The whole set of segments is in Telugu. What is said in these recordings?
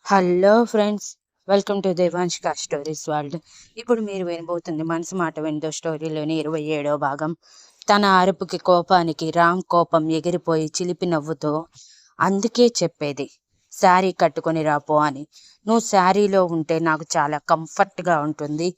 Hello friends, welcome to Devanshika stories world. ఇప్పుడు మీరు వినబోతుంది మనసు మాట విందో స్టోరీలోని 27వ భాగం. తన అరుపుకి కోపానికి రామ్ కోపం ఎగిరిపోయి చిలిపి నవ్వుతో, అందుకే చెప్పేది శారీ కట్టుకొని రాపో అని. నువ్వు శారీలో ఉంటే నాకు చాలా కంఫర్ట్గా ఉంటుంది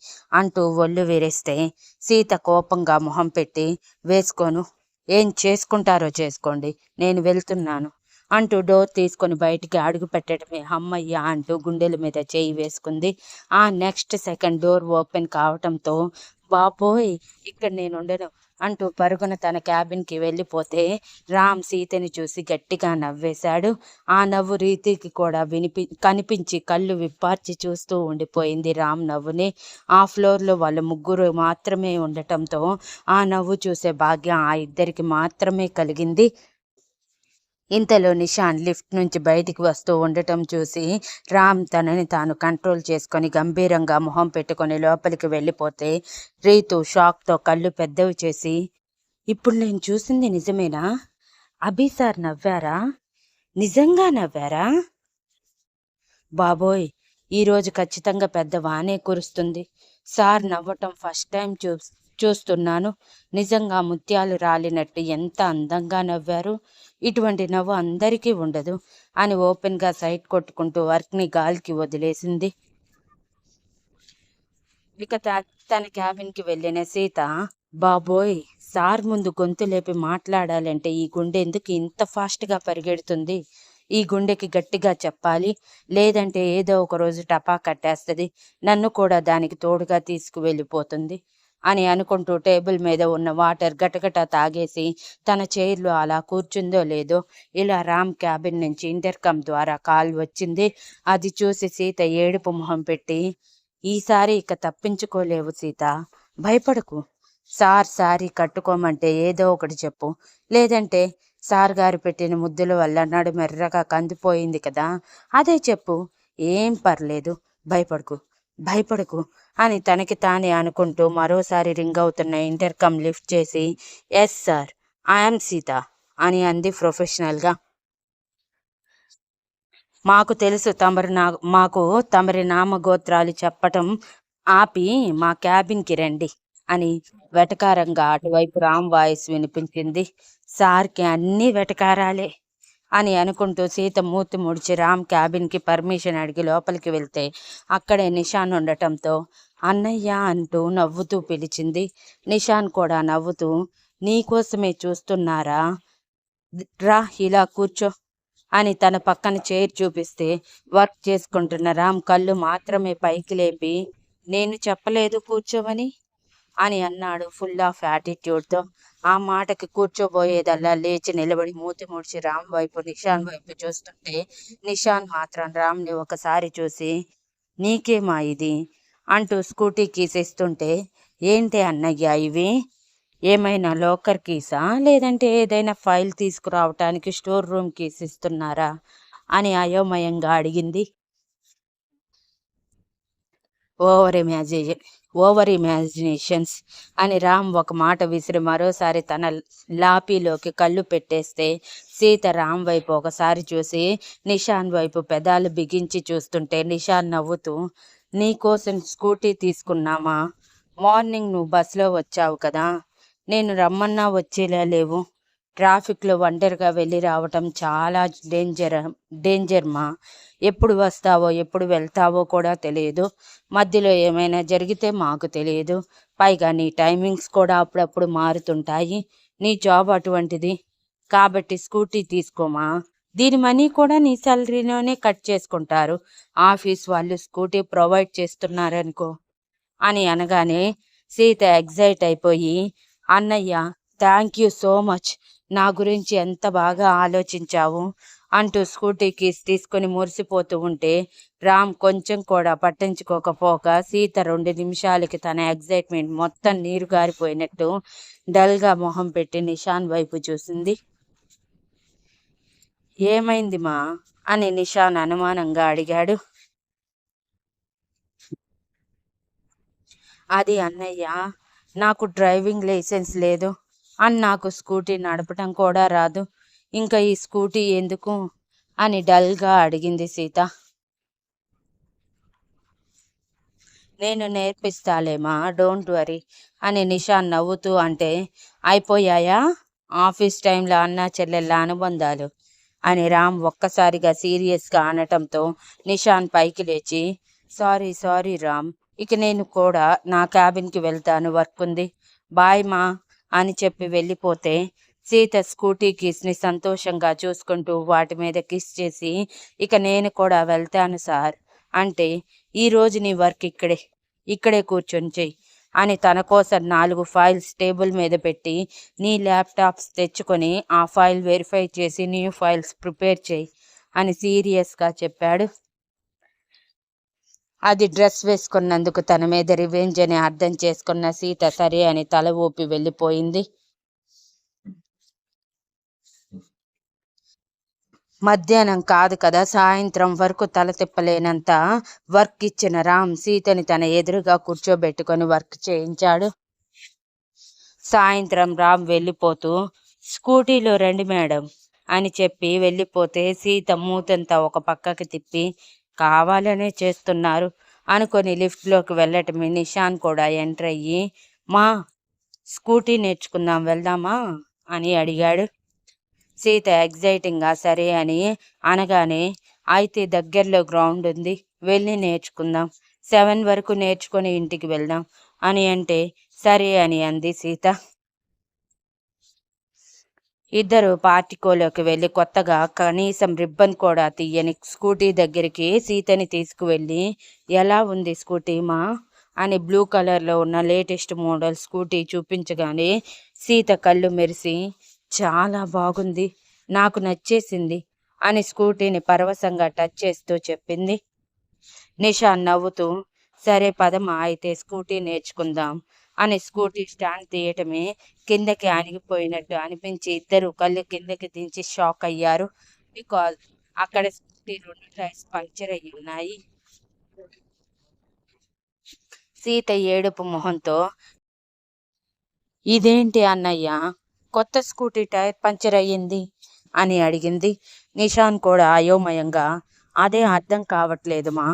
అంటూ ఒళ్ళు విరేస్తే సీత కోపంగా మొహం పెట్టి, వేసుకోను, ఏం చేసుకుంటారో చేసుకోండి, నేను వెళ్తున్నాను అంటూ డోర్ తీసుకొని బయటికి అడుగు పెట్టడమే అమ్మయ్య అంటూ గుండెల మీద చేయి వేసుకుంది. ఆ నెక్స్ట్ సెకండ్ డోర్ ఓపెన్ కావటంతో, బాబోయ్ ఇక్కడ నేను ఉండను అంటూ పరుగున తన క్యాబిన్కి వెళ్ళిపోతే రామ్ సీతని చూసి గట్టిగా నవ్వేశాడు. ఆ నవ్వు రీతికి కూడా కనిపించి కళ్ళు విప్పార్చి చూస్తూ ఉండిపోయింది రామ్ నవ్వుని. ఆ ఫ్లోర్లో వాళ్ళు ముగ్గురు మాత్రమే ఉండటంతో ఆ నవ్వు చూసే భాగ్యం ఆ ఇద్దరికి మాత్రమే కలిగింది. ఇంతలో నిషాన్ లిఫ్ట్ నుంచి బయటికి వస్తూ ఉండటం చూసి రామ్ తనని తాను కంట్రోల్ చేసుకొని గంభీరంగా మొహం పెట్టుకొని లోపలికి వెళ్ళిపోతే రీతు షాక్తో కళ్ళు పెద్దవి చేసి, ఇప్పుడు నేను చూసింది నిజమేనా? అభి సార్ నవ్వారా? నిజంగా నవ్వారా? బాబోయ్, ఈరోజు ఖచ్చితంగా పెద్ద వానే కురుస్తుంది. సార్ నవ్వటం ఫస్ట్ టైం చూస్తున్నాను. నిజంగా ముత్యాలు రాలినట్టు ఎంత అందంగా నవ్వారు. ఇటువంటి నవ్వు అందరికీ ఉండదు అని ఓపెన్గా సైట్ కొట్టుకుంటూ వర్క్ని గాలికి వదిలేసింది. ఇక తన క్యాబిన్కి వెళ్ళిన సీత, బాబోయ్, సార్ ముందు గొంతు లేపి మాట్లాడాలంటే ఈ గుండె ఎందుకు ఇంత ఫాస్ట్గా పరిగెడుతుంది? ఈ గుండెకి గట్టిగా చెప్పాలి, లేదంటే ఏదో ఒక రోజు టపా కట్టేస్తుంది, నన్ను కూడా దానికి తోడుగా తీసుకువెళ్ళిపోతుంది అని అనుకుంటూ టేబుల్ మీద ఉన్న వాటర్ గటగట తాగేసి తన చైర్లో అలా కూర్చుందో లేదో ఇలా రామ్ క్యాబిన్ నుంచి ఇంటర్కమ్ ద్వారా కాల్ వచ్చింది. అది చూసి సీత ఏడుపు మొహం పెట్టి, ఈసారి ఇక తప్పించుకోలేవు సీత, భయపడకు. సార్ సారీ కట్టుకోమంటే ఏదో ఒకటి చెప్పు, లేదంటే సార్ గారు పెట్టిన ముద్దుల వల్ల నడుమెర్రగా కందిపోయింది కదా, అదే చెప్పు, ఏం పర్లేదు, భయపడకు భయపడకు అని తనకి తానే అనుకుంటూ మరోసారి రింగ్ అవుతున్న ఇంటర్కమ్ లిఫ్ట్ చేసి, ఎస్ సార్, ఐఎమ్ సీత అని అంది ప్రొఫెషనల్గా. మాకు తెలుసు మాకు తమరి నామగోత్రాలు చెప్పటం ఆపి మా క్యాబిన్కి రండి అని వెటకారంగా అటువైపు రామ్ వాయిస్ వినిపించింది. సార్కి అన్నీ వెటకారాలే అని అనుకుంటూ సీత మూతి ముడిచి రామ్ క్యాబిన్కి పర్మిషన్ అడిగి లోపలికి వెళ్తే అక్కడే నిషాన్ ఉండటంతో అన్నయ్య అంటూ నవ్వుతూ పిలిచింది. నిషాన్ కూడా నవ్వుతూ, నీకోసమే చూస్తున్నారా, రా ఇలా కూర్చో అని తన పక్కన చైర్ చూపిస్తే వర్క్ చేసుకుంటున్న రామ్ కళ్ళు మాత్రమే పైకి లేపి, నేను చెప్పలేదు కూర్చోమని అని అన్నాడు ఫుల్ ఆఫ్ యాటిట్యూడ్తో. ఆ మాటకి కూర్చోబోయేదల్లా లేచి నిలబడి మూతి ముడిచి రామ్ వైపు నిషాన్ వైపు చూస్తుంటే నిషాన్ మాత్రం రామ్ని ఒకసారి చూసి, నీకేమా ఇది అంటూ స్కూటీ కీస్ ఇస్తుంటే, ఏంటి అన్నయ్య ఇవి, ఏమైనా లోకర్ కీసా, లేదంటే ఏదైనా ఫైల్ తీసుకురావటానికి స్టోర్ రూమ్ కీస్ ఇస్తున్నారా అని అయోమయంగా అడిగింది. ఓవర్ ఇమాజినేషన్స్ అని రామ్ ఒక మాట విసిరి మరోసారి తన లాపీలోకి కళ్ళు పెట్టేస్తే సీత రామ్ వైపు ఒకసారి చూసి నిషాన్ వైపు పెదాలు బిగించి చూస్తుంటే నిషాన్ నవ్వుతూ, నీకోసం స్కూటీ తీసుకున్నామా, మార్నింగ్ నువ్వు బస్సులో వచ్చావు కదా, నేను రమ్మన్నా వచ్చేలా లేవు, ట్రాఫిక్లో ఒంటరిగా వెళ్ళి రావటం చాలా డేంజర్ మా, ఎప్పుడు వస్తావో ఎప్పుడు వెళ్తావో కూడా తెలియదు, మధ్యలో ఏమైనా జరిగితే మాకు తెలియదు, పైగా నీ టైమింగ్స్ కూడా అప్పుడప్పుడు మారుతుంటాయి, నీ జాబ్ అటువంటిది, కాబట్టి స్కూటీ తీసుకోమా, దీని మనీ కూడా నీ శాలరీలోనే కట్ చేసుకుంటారు, ఆఫీస్ వాళ్ళు స్కూటీ ప్రొవైడ్ చేస్తున్నారనుకో అని అనగానే సీత ఎగ్జైట్ అయిపోయి, అన్నయ్య థ్యాంక్ యూ సో మచ్, నా గురించి ఎంత బాగా ఆలోచించావు అంటూ స్కూటీ కీస్ తీసుకుని మురిసిపోతూ ఉంటే రామ్ కొంచెం కూడా పట్టించుకోకపోగా సీత 2 నిమిషాలకి తన ఎగ్జైట్మెంట్ మొత్తం నీరు గారిపోయినట్టు డల్గా మొహం పెట్టి నిషాన్ వైపు చూసింది. ఏమైంది మా అని నిషాన్ అనుమానంగా అడిగాడు. అది అన్నయ్య, నాకు డ్రైవింగ్ లైసెన్స్ లేదు అని నాకు స్కూటీ నడపటం కూడా రాదు, ఇంకా ఈ స్కూటీ ఎందుకు అని డల్గా అడిగింది సీత. నేను నేర్పిస్తాలేమా, డోంట్ వరీ అని నిషాన్ నవ్వుతూ అంటే, అయిపోయాయా ఆఫీస్ టైంలో అన్నా చెల్లెళ్ళ అనుబంధాలు అని రామ్ ఒక్కసారిగా సీరియస్గా అనటంతో నిషాన్ పైకి లేచి, సారీ సారీ రామ్, ఇక నేను కూడా నా క్యాబిన్కి వెళ్తాను, వర్క్ ఉంది, బాయ్ మా అని చెప్పి వెళ్ళిపోతే సీత స్కూటీ కీస్ని సంతోషంగా చూసుకుంటూ వాటి మీద కిస్ చేసి, ఇక నేను కూడా వెళ్తాను సార్ అంటే, ఈరోజు నీ వర్క్ ఇక్కడే కూర్చొని చెయ్యి అని తన కోసం 4 ఫైల్స్ టేబుల్ మీద పెట్టి, నీ ల్యాప్టాప్స్ తెచ్చుకొని ఆ ఫైల్ వెరిఫై చేసి న్యూ ఫైల్స్ ప్రిపేర్ చేయి అని సీరియస్గా చెప్పాడు. అది డ్రెస్ వేసుకున్నందుకు తన మీద రివెంజ్ అని అర్థం చేసుకున్న సీత సరే అని తల ఊపి వెళ్ళిపోయింది. మధ్యాహ్నం కాదు కదా, సాయంత్రం వరకు తల తిప్పలేనంత వర్క్ ఇచ్చిన రామ్ సీతని తన ఎదురుగా కూర్చోబెట్టుకొని వర్క్ చేయించాడు. సాయంత్రం రామ్ వెళ్ళిపోతూ, స్కూటీలో రండి మేడం అని చెప్పి వెళ్ళిపోతే సీత మూతంతా ఒక పక్కకి తిప్పి, కావాలనే చేస్తున్నారు అనుకొని లిఫ్ట్లోకి వెళ్ళటమే నిషాన్ కూడా ఎంటర్ అయ్యి, మా స్కూటీ నేర్చుకుందాం వెళ్దామా అని అడిగాడు. సీత ఎగ్జైటింగ్గా సరే అని అనగానే, అయితే దగ్గరలో గ్రౌండ్ ఉంది, వెళ్ళి నేర్చుకుందాం, 7 వరకు నేర్చుకొని ఇంటికి వెళ్దాం అని అంటే, సరే అని అంది సీత. ఇద్దరు పార్టికోలోకి వెళ్ళి కొత్తగా కనీసం రిబ్బన్ కూడా తీయని స్కూటీ దగ్గరికి సీతని తీసుకువెళ్ళి, ఎలా ఉంది స్కూటీ మా అని బ్లూ కలర్లో ఉన్న లేటెస్ట్ మోడల్ స్కూటీ చూపించగానే సీత కళ్ళు మెరిసి, చాలా బాగుంది, నాకు నచ్చేసింది అని స్కూటీని పరవశంగా టచ్ చేస్తూ చెప్పింది. నిషాన్ నవ్వుతూ, సరే పదమా అయితే స్కూటీ నేర్చుకుందాం అని స్కూటీ స్టాండ్ తీయటమే కిందకి ఆనిగిపోయినట్టు అనిపించి ఇద్దరు కళ్ళు కిందకి దించి షాక్ అయ్యారు. బికాజ్ అక్కడ స్కూటీ 2 టైర్స్ పంక్చర్ అయ్యి ఉన్నాయి. సీత ఏడుపు మొహంతో, ఇదేంటి అన్నయ్య, కొత్త స్కూటీ టైర్ పంక్చర్ అయ్యింది అని అడిగింది. నిషాన్ కూడా అయోమయంగా, అదే అర్థం కావట్లేదు మా,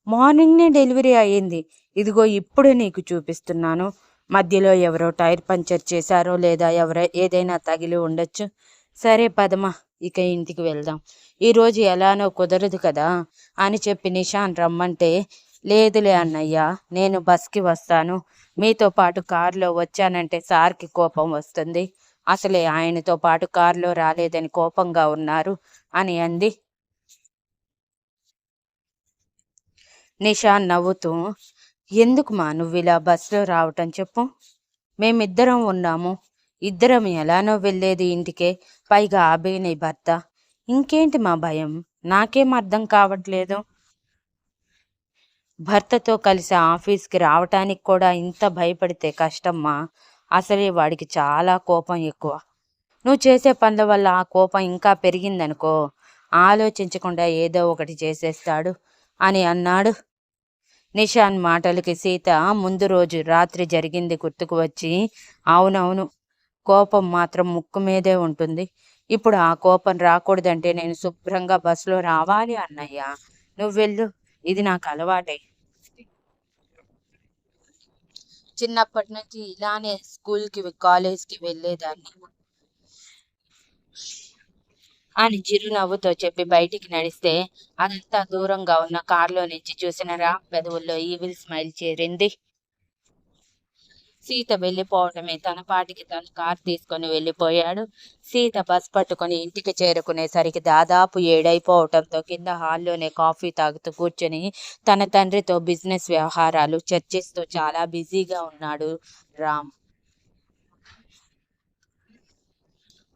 మార్నింగ్నే డెలివరీ అయ్యింది, ఇదిగో ఇప్పుడు నీకు చూపిస్తున్నాను, మధ్యలో ఎవరో టైర్ పంక్చర్ చేశారో లేదా ఏదైనా తగిలి ఉండొచ్చు, సరే పదమా ఇక ఇంటికి వెళ్దాం, ఈరోజు ఎలానో కుదరదు కదా అని చెప్పి నిషాన్ రమ్మంటే, లేదులే అన్నయ్య, నేను బస్కి వస్తాను, మీతో పాటు కారులో వచ్చానంటే సార్కి కోపం వస్తుంది, అసలే ఆయనతో పాటు కారులో రాలేదని కోపంగా ఉన్నారు అని అంది. నిషాన్ నవ్వుతూ, ఎందుకు మా నువ్వు ఇలా బస్సులో రావటం చెప్పు, మేమిద్దరం ఉన్నాము, ఇద్దరం ఎలానో వెళ్ళేది ఇంటికే, పైగా అభయ్ నీ భర్త, ఇంకేంటి మా భయం, నాకేం అర్థం కావట్లేదు, భర్తతో కలిసి ఆఫీస్కి రావటానికి కూడా ఇంత భయపడితే కష్టమ్మా, అసలే వాడికి చాలా కోపం ఎక్కువ, నువ్వు చేసే పనుల వల్ల ఆ కోపం ఇంకా పెరిగిందనుకో, ఆలోచించకుండా ఏదో ఒకటి చేసేస్తాడు అని అన్నాడు. నిషాన్ మాటలకి సీత ముందు రోజు రాత్రి జరిగింది గుర్తుకు వచ్చి, అవునవును, కోపం మాత్రం ముక్కు మీదే ఉంటుంది, ఇప్పుడు ఆ కోపం రాకూడదంటే నేను శుభ్రంగా బస్సులో రావాలి అన్నయ్య, నువ్వెళ్ళు, ఇది నాకు అలవాటే, చిన్నప్పటి నుంచి ఇలానే స్కూల్కి కాలేజ్కి వెళ్ళేదాన్ని అని చిరునవ్వుతో చెప్పి బయటికి నడిస్తే, అదంతా దూరంగా ఉన్న కారులో నుంచి చూసిన రామ్ పెదవుల్లో ఈవిల్ స్మైల్ చేరింది. సీత వెళ్ళిపోవటమే తన పాటికి తను కారు తీసుకొని వెళ్ళిపోయాడు. సీత బస్ పట్టుకొని ఇంటికి చేరుకునేసరికి దాదాపు 7 అయిపోవటంతో కింద హాల్లోనే కాఫీ తాగుతూ కూర్చొని తన తండ్రితో బిజినెస్ వ్యవహారాలు చర్చిస్తూ చాలా బిజీగా ఉన్నాడు రామ్.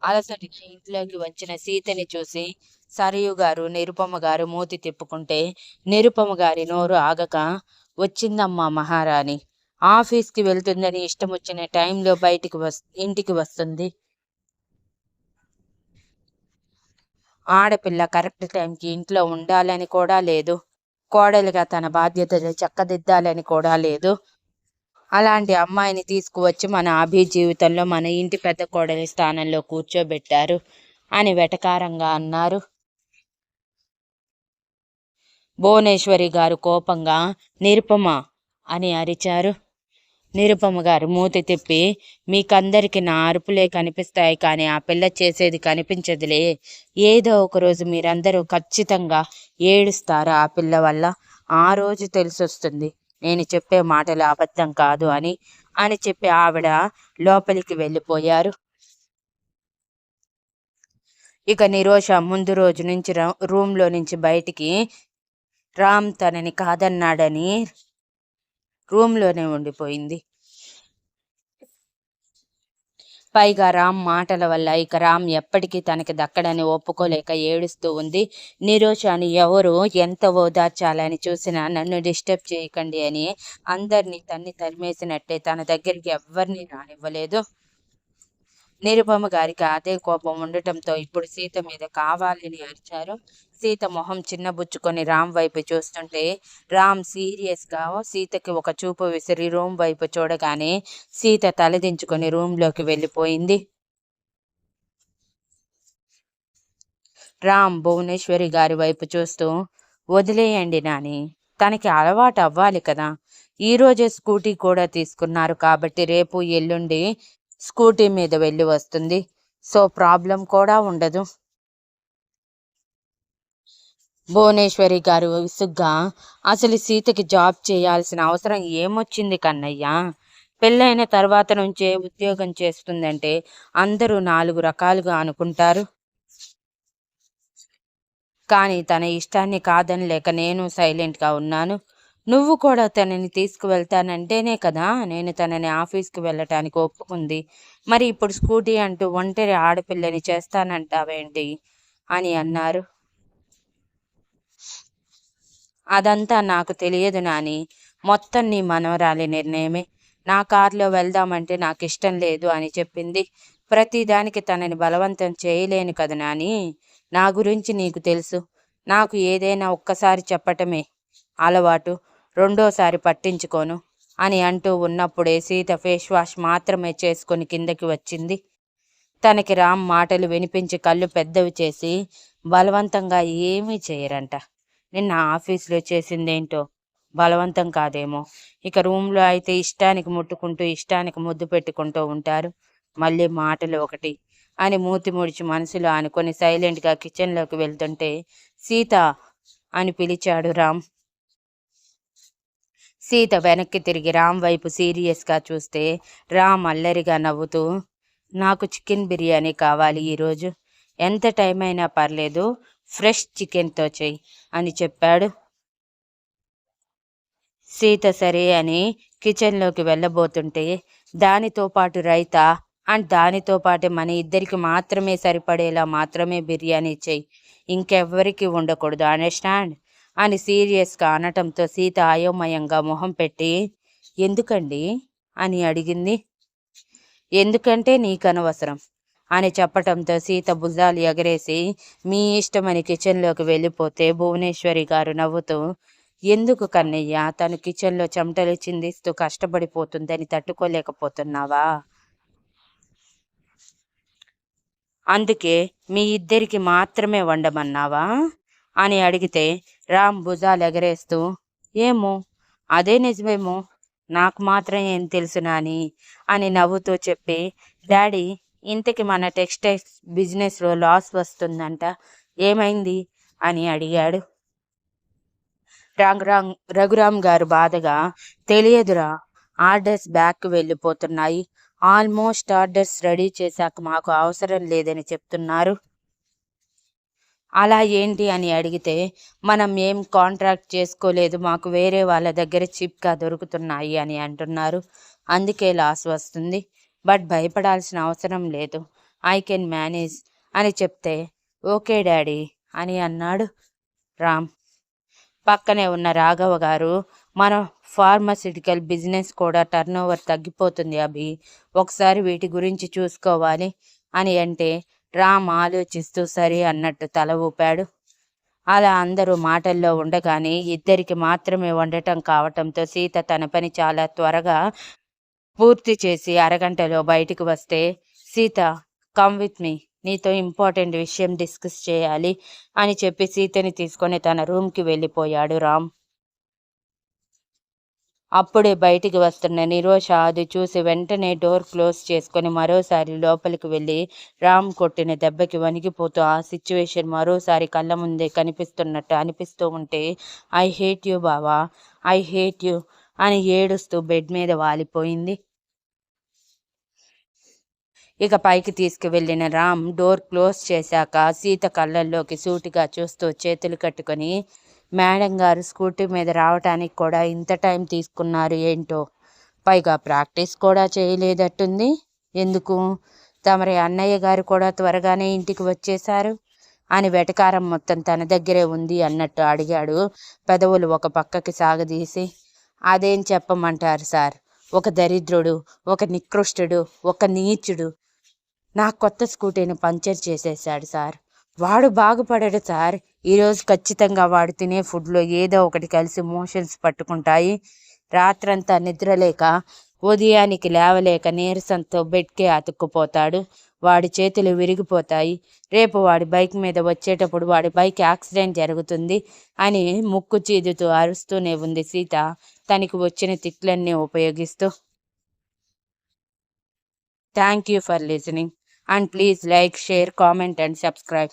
అలసటిగా ఇంట్లోకి వచ్చిన సీతని చూసి సరయు గారు నిరుపమ గారు మూతి తిప్పుకుంటే నిరుపమ గారి నోరు ఆగక, వచ్చిందమ్మా మహారాణి, ఆఫీస్కి వెళ్తుందని ఇష్టం వచ్చిన టైంలో ఇంటికి వస్తుంది, ఆడపిల్ల కరెక్ట్ టైంకి ఇంట్లో ఉండాలని కూడా లేదు, కోడలిగా తన బాధ్యతలు చక్కదిద్దాలని కూడా లేదు, అలాంటి అమ్మాయిని తీసుకువచ్చి మన అభి జీవితంలో మన ఇంటి పెద్ద కోడలి స్థానంలో కూర్చోబెట్టారు అని వెటకారంగా అన్నారు. భువనేశ్వరి గారు కోపంగా, నిరుపమ, అని అరిచారు. నిరుపమ గారు మూతి తిప్పి, మీకందరికి నా అరుపులే కనిపిస్తాయి కానీ ఆ పిల్ల చేసేది కనిపించదులే. ఏదో ఒకరోజు మీరందరూ ఖచ్చితంగా ఏడుస్తారు ఆ పిల్ల వల్ల. ఆ రోజు తెలిసొస్తుంది నేను చెప్పే మాటలు అబద్ధం కాదు అని అని చెప్పి ఆవిడ లోపలికి వెళ్ళిపోయారు. ఇక నిరోష ముందు రోజు నుంచి రూమ్లో నుంచి బయటికి రామ్ తనని కాదన్నాడని రూమ్లోనే ఉండిపోయింది. పైగా రామ్ మాటల వల్ల ఇక రామ్ ఎప్పటికీ తనకి దక్కడని ఒప్పుకోలేక ఏడుస్తూ ఉంది. నిరోషాని ఎవరు ఎంత ఓదార్చాలని చూసినా నన్ను డిస్టర్బ్ చేయకండి అని అందరినీ తరిమేసినట్టే తన దగ్గరికి ఎవ్వరిని రానివ్వలేదు. నిరుపమ గారికి అదే కోపం ఉండటంతో ఇప్పుడు సీత మీద కావాలని అరిచారు. సీత మొహం చిన్నబుచ్చుకొని రామ్ వైపు చూస్తుంటే రామ్ సీరియస్గా సీతకి ఒక చూపు విసిరి రూమ్ వైపు చూడగానే సీత తలదించుకొని రూమ్లోకి వెళ్ళిపోయింది. రామ్ భువనేశ్వరి గారి వైపు చూస్తూ, వదిలేయండి నాని, తనకి అలవాటు అవ్వాలి కదా. ఈరోజే స్కూటీ కూడా తీసుకున్నారు కాబట్టి రేపు ఎల్లుండి స్కూటీ మీద వెళ్ళి వస్తుంది. సో ప్రాబ్లం కూడా ఉండదు. భువనేశ్వరి గారు విసుగ్గా, అసలు సీతకి జాబ్ చేయాల్సిన అవసరం ఏమొచ్చింది కన్నయ్య? పెళ్ళైన తర్వాత నుంచే ఉద్యోగం చేస్తుందంటే అందరూ 4 రకాలుగా అనుకుంటారు. కానీ తన ఇష్టాన్ని కాదనలేక నేను సైలెంట్గా ఉన్నాను. నువ్వు కూడా తనని తీసుకువెళ్తానంటేనే కదా నేను తనని ఆఫీస్కి వెళ్ళటానికి ఒప్పుకుంది. మరి ఇప్పుడు స్కూటీ అంటూ ఒంటరి ఆడపిల్లని చేస్తానంటావేంటి అని అన్నారు. అదంతా నాకు తెలియదు నాని, మొత్తం నీ మనవరాలి నిర్ణయమే. నా కారులో వెళ్దామంటే నాకు ఇష్టం లేదు అని చెప్పింది. ప్రతిదానికి తనని బలవంతం చేయలేను కదా నాని. నా గురించి నీకు తెలుసు. నాకు ఏదైనా ఒక్కసారి చెప్పటమే అలవాటు, రెండోసారి పట్టించుకోను అని అంటూ ఉన్నప్పుడే సీత ఫేస్ వాష్ మాత్రమే చేసుకొని కిందకి వచ్చింది. తనకి రామ్ మాటలు వినిపించి కళ్ళు పెద్దవి చేసి, బలవంతంగా ఏమీ చేయరంట. నిన్న ఆఫీస్లో చేసిందేంటో బలవంతం కాదేమో. ఇక రూమ్లో అయితే ఇష్టానికి ముట్టుకుంటూ ఇష్టానికి ముద్దు పెట్టుకుంటూ ఉంటారు. మళ్ళీ మాటలు ఒకటి అని మూతి ముడిచి మనసులో అనుకొని సైలెంట్గా కిచెన్లోకి వెళ్తుంటే సీత అని పిలిచాడు రామ్. సీత వెనక్కి తిరిగి రామ్ వైపు సీరియస్గా చూస్తే రామ్ అల్లరిగా నవ్వుతూ, నాకు చికెన్ బిర్యానీ కావాలి ఈరోజు. ఎంత టైం అయినా పర్లేదు, ఫ్రెష్ చికెన్తో చెయ్యి అని చెప్పాడు. సీత సరే అని కిచెన్లోకి వెళ్ళబోతుంటే దానితో పాటు రైతా అండ్ దానితో పాటు మన ఇద్దరికి మాత్రమే సరిపడేలా మాత్రమే బిర్యానీ చెయ్యి, ఇంకెవ్వరికి ఉండకూడదు, అండర్స్టాండ్ అని సీరియస్గా అనటంతో సీత అయోమయంగా మొహం పెట్టి, ఎందుకండి అని అడిగింది. ఎందుకంటే నీకనవసరం అని చెప్పటంతో సీత భుజాలు ఎగరేసి మీ ఇష్టమని కిచెన్లోకి వెళ్ళిపోతే భువనేశ్వరి గారు నవ్వుతూ, ఎందుకు కన్నయ్య, తను కిచెన్లో చెమటలు చిందిస్తూ కష్టపడిపోతుందని తట్టుకోలేకపోతున్నావా? అందుకే మీ ఇద్దరికి మాత్రమే వండమన్నావా అని అడిగితే రామ్ భుజాలు ఎగరేస్తూ, ఏమో, అదే నిజమేమో, నాకు మాత్రం ఏం తెలుసు నాని అని నవ్వుతూ చెప్పి, డాడీ ఇంతకి మన టెక్స్టైల్స్ బిజినెస్లో లాస్ వస్తుందంట, ఏమైంది అని అడిగాడు. రఘురామ్ గారు బాధగా, తెలియదురా, ఆర్డర్స్ బ్యాక్ వెళ్ళిపోతున్నాయి. ఆల్మోస్ట్ ఆర్డర్స్ రెడీ చేశాక మాకు అవసరం లేదని చెప్తున్నారు. అలా ఏంటి అని అడిగితే మనం ఏం కాంట్రాక్ట్ చేసుకోలేదు, మాకు వేరే వాళ్ళ దగ్గర చీప్గా దొరుకుతున్నాయి అని అంటున్నారు. అందుకే లాస్ వస్తుంది. బట్ భయపడాల్సిన అవసరం లేదు, ఐ కెన్ మేనేజ్ అని చెప్తే ఓకే డాడీ అని అన్నాడు రామ్. పక్కనే ఉన్న రాఘవ గారు, మన ఫార్మస్యూటికల్ బిజినెస్ కూడా టర్నోవర్ తగ్గిపోతుంది అభి, ఒకసారి వీటి గురించి చూసుకోవాలి అని అంటే రామ్ ఆలోచిస్తూ సరే అన్నట్టు తల ఊపాడు. అలా అందరూ మాటల్లో ఉండగానే ఇద్దరికి మాత్రమే వండటం కావటంతో సీత తన పని చాలా త్వరగా పూర్తి చేసి అరగంటలో బయటికి వస్తే, సీత కమ్ విత్ మీ, నీతో ఇంపార్టెంట్ విషయం డిస్కస్ చేయాలి అని చెప్పి సీతని తీసుకొని తన రూమ్కి వెళ్ళిపోయాడు రామ్. అప్పుడే బయటికి వస్తున్న నిరోష అది చూసి వెంటనే డోర్ క్లోజ్ చేసుకొని మరోసారి లోపలికి వెళ్ళి రామ్ కొట్టిన దెబ్బకి వణికిపోతూ ఆ సిచ్యువేషన్ మరోసారి కళ్ళ ముందే కనిపిస్తున్నట్టు అనిపిస్తూ ఉంటే ఐ హేట్ యూ బావా, ఐ హేట్ యూ అని ఏడుస్తూ బెడ్ మీద వాలిపోయింది. ఇక పైకి తీసుకువెళ్ళిన రామ్ డోర్ క్లోజ్ చేశాక సీత కళ్ళల్లోకి సూటిగా చూస్తూ చేతులు కట్టుకొని, మేడం గారు స్కూటీ మీద రావటానికి కూడా ఇంత టైం తీసుకున్నారు ఏంటో, పైగా ప్రాక్టీస్ కూడా చేయలేదట్టుంది, ఎందుకు తమరి అన్నయ్య గారు కూడా త్వరగానే ఇంటికి వచ్చేశారు అని వెటకారం మొత్తం తన దగ్గరే ఉంది అన్నట్టు అడిగాడు, పెదవులు ఒక పక్కకి సాగదీసి. అదేం చెప్పమంటారు సార్, ఒక దరిద్రుడు, ఒక నికృష్టుడు, ఒక నీచుడు నా కొత్త స్కూటీని పంచర్ చేసేసాడు సార్. వాడు బాగుపడాడు సార్. ఈరోజు ఖచ్చితంగా వాడు తినే ఫుడ్లో ఏదో ఒకటి కలిసి మోషన్స్ పట్టుకుంటాయి. రాత్రంతా నిద్రలేక ఉదయానికి లేవలేక నీరసంతో బెడ్కే అతుక్కుపోతాడు. వాడి చేతులు విరిగిపోతాయి. రేపు వాడి బైక్ మీద వచ్చేటప్పుడు వాడి బైక్ యాక్సిడెంట్ జరుగుతుంది అని ముక్కు చీదుతూ అరుస్తూనే ఉంది సీత తనకి వచ్చిన తిట్లన్నీ ఉపయోగిస్తూ. Thank you for listening. And please like, share, comment and subscribe.